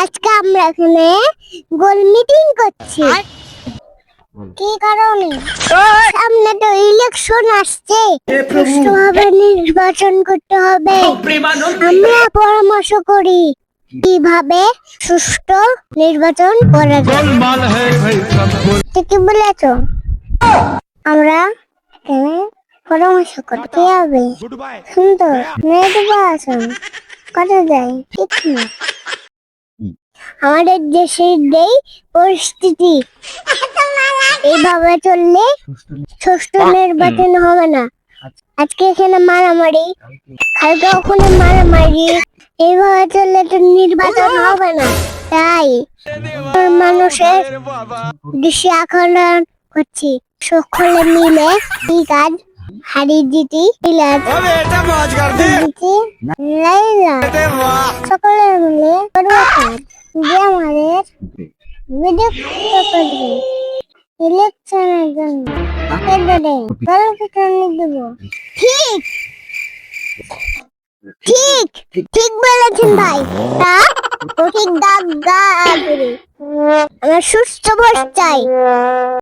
আজকে আমরা এখানে গোল মিটিং করছি। কি কারণে? সামনে তো ইলেকশন আসছে, সুষ্ঠুভাবে নির্বাচন করতে হবে। আমরা পরামর্শ করি কিভাবে সুষ্ঠু নির্বাচন করা যায়। ঠিকই বলেছ। আমরা এখানে পরামর্শ করতে হবে। সুন্দর নির্বাচন করা যায়, ঠিক না? আমাদের দেশের যেই পরিস্থিতি, এইভাবে চললে সুষ্ঠু নির্বাচন হবে না। আজকে এখানে মারামারি, কালকে ওখানে মারামারি, এইভাবে চললে তো নির্বাচন হবে না। তাই মানুষের দৃষ্টি আকর্ষণ করছি, সকলে মিলে এই কাজ হারিয়ে দিতে সকলে মিলে করবো কাজ যে আমাদের বিরক্ত করবে। ইলেকশনের জন্য দেব। ঠিক ঠিক ঠিক বলেছেন ভাই। সঠিক দাগ আমরা সুস্থ বস চাই।